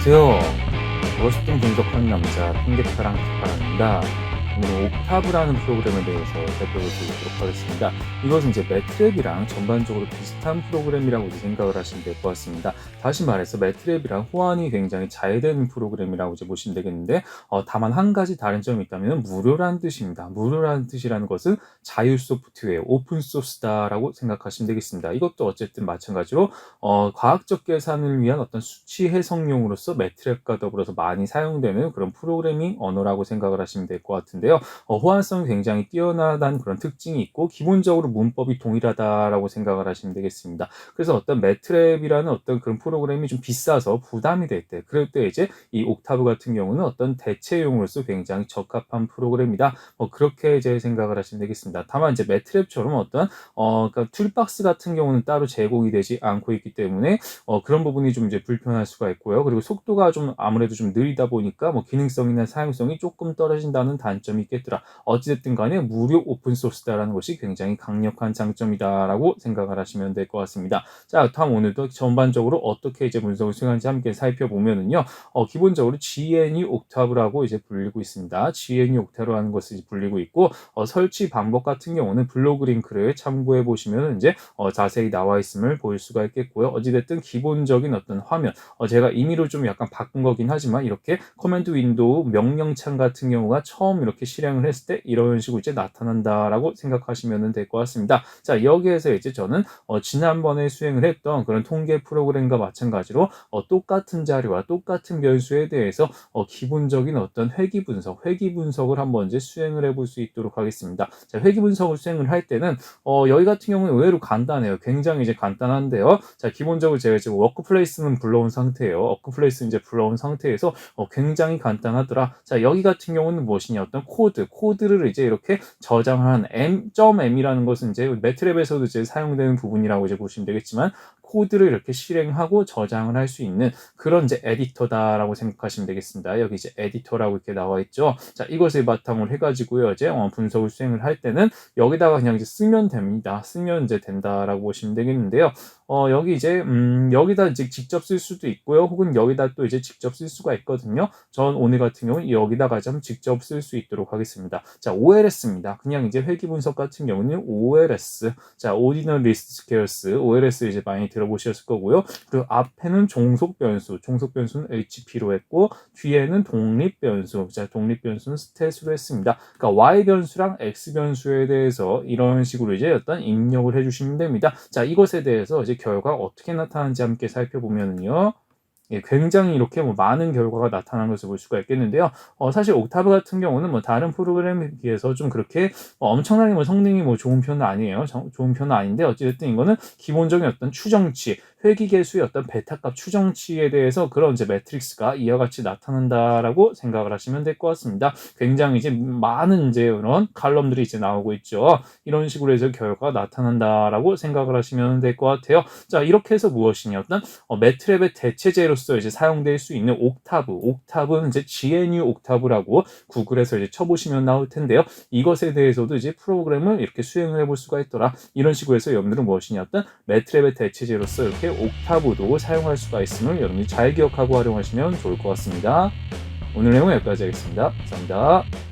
안녕하세요. 멋있던 분석하는 남자 핑계타랑 기파랑입니다. 오늘 옥타브라는 프로그램에 대해서 살펴보도록 하겠습니다. 이것은 이제 매트랩이랑 전반적으로 비슷한 프로그램이라고 생각을 하시면 될 것 같습니다. 다시 말해서 매트랩이랑 호환이 굉장히 잘 되는 프로그램이라고 이제 보시면 되겠는데, 다만 한 가지 다른 점이 있다면 무료라는 뜻입니다. 무료라는 뜻이라는 것은 자유 소프트웨어, 오픈 소스다라고 생각하시면 되겠습니다. 이것도 어쨌든 마찬가지로 과학적 계산을 위한 어떤 수치 해석용으로서 매트랩과 더불어서 많이 사용되는 그런 프로그래밍 언어라고 생각을 하시면 될 것 같은데요. 호환성이 굉장히 뛰어나다는 그런 특징이 있고 기본적으로 문법이 동일하다라고 생각을 하시면 되겠습니다. 그래서 어떤 매트랩이라는 어떤 그런 프로그램이 좀 비싸서 부담이 될 때, 그럴 때 이제 이 옥타브 같은 경우는 어떤 대체용으로서 굉장히 적합한 프로그램이다. 그렇게 이제 생각을 하시면 되겠습니다. 다만 이제 매트랩처럼 어떤 그러니까 툴박스 같은 경우는 따로 제공이 되지 않고 있기 때문에 그런 부분이 좀 이제 불편할 수가 있고요. 그리고 속도가 좀 아무래도 좀 느리다 보니까 기능성이나 사용성이 조금 떨어진다는 단점이 있겠더라. 어찌됐든 간에 무료 오픈소스다라는 것이 굉장히 강력한 장점이다라고 생각을 하시면 될 것 같습니다. 자, 다음 오늘도 전반적으로 어떻게 이제 분석을 수행하는지 함께 살펴보면은요. 기본적으로 GNU 옥타브라고 이제 불리고 있습니다. GNU 옥타브라는 것을 불리고 있고, 설치 방법 같은 경우는 블로그 링크를 참고해 보시면 이제 자세히 나와 있음을 볼 수가 있겠고요. 어찌됐든 기본적인 어떤 화면, 제가 임의로 좀 약간 바꾼 거긴 하지만 이렇게 커맨드 윈도우 명령창 같은 경우가 처음 이렇게 실행을 했을 때 이런 식으로 이제 나타난다라고 생각하시면 될 것 같습니다. 자, 여기에서 이제 저는 지난번에 수행을 했던 그런 통계 프로그램과 마찬가지로 똑같은 자료와 똑같은 변수에 대해서 기본적인 어떤 회귀 분석을 한번 이제 수행을 해볼 수 있도록 하겠습니다. 자, 회귀 분석을 수행을 할 때는 여기 같은 경우는 의외로 간단해요. 굉장히 이제 간단한데요. 자, 기본적으로 제가 지금 워크플레이스는 불러온 상태예요. 워크플레이스 이제 불러온 상태에서 굉장히 간단하더라. 자, 여기 같은 경우는 무엇이냐? 어떤 코드를 이제 이렇게 저장한 m.m이라는 것은 이제 매트랩에서도 이제 사용되는 부분이라고 이제 보시면 되겠지만, 코드를 이렇게 실행하고 저장을 할 수 있는 그런 이제 에디터다라고 생각하시면 되겠습니다. 여기 이제 에디터라고 이렇게 나와 있죠. 자, 이것을 바탕으로 해가지고요, 이제 분석을 수행을 할 때는 여기다가 그냥 이제 쓰면 됩니다. 쓰면 이제 된다라고 보시면 되겠는데요. 여기 이제 여기다 이제 직접 쓸 수도 있고요. 혹은 여기다 또 이제 직접 쓸 수가 있거든요. 전 오늘 같은 경우는 여기다가 좀 직접 쓸 수 있도록 하겠습니다. 자, OLS입니다. 그냥 이제 회귀 분석 같은 경우는 OLS. 자, Ordinal List Scarce. OLS 이제 많이 들어보셨을 거고요. 그리고 앞에는 종속 변수는 HP로 했고, 뒤에는 독립 변수. 자, 독립 변수는 스탯으로 했습니다. 그러니까 Y 변수랑 X 변수에 대해서 이런 식으로 이제 어떤 입력을 해주시면 됩니다. 자, 이것에 대해서 이제 결과가 어떻게 나타나는지 함께 살펴보면요. 예, 굉장히 이렇게 많은 결과가 나타나는 것을 볼 수가 있겠는데요. 사실 옥타브 같은 경우는 다른 프로그램에 비해서 좀 그렇게 엄청나게 성능이 좋은 편은 아니에요. 좋은 편은 아닌데, 어찌됐든 이거는 기본적인 어떤 추정치, 회귀 개수의 어떤 베타값 추정치에 대해서 그런 이제 매트릭스가 이와 같이 나타난다라고 생각을 하시면 될 것 같습니다. 굉장히 이제 많은 이제 이런 칼럼들이 이제 나오고 있죠. 이런 식으로 해서 결과가 나타난다라고 생각을 하시면 될 것 같아요. 자, 이렇게 해서 무엇이냐? 어떤 매트랩의 대체제로서 이제 사용될 수 있는 옥타브는 이제 GNU 옥타브라고 구글에서 이제 쳐보시면 나올 텐데요. 이것에 대해서도 이제 프로그램을 이렇게 수행을 해볼 수가 있더라. 이런 식으로 해서 여러분들은 무엇이냐? 어떤 매트랩의 대체제로서 이렇게 옥타브도 사용할 수가 있음을 여러분이 잘 기억하고 활용하시면 좋을 것 같습니다. 오늘 내용은 여기까지 하겠습니다. 감사합니다.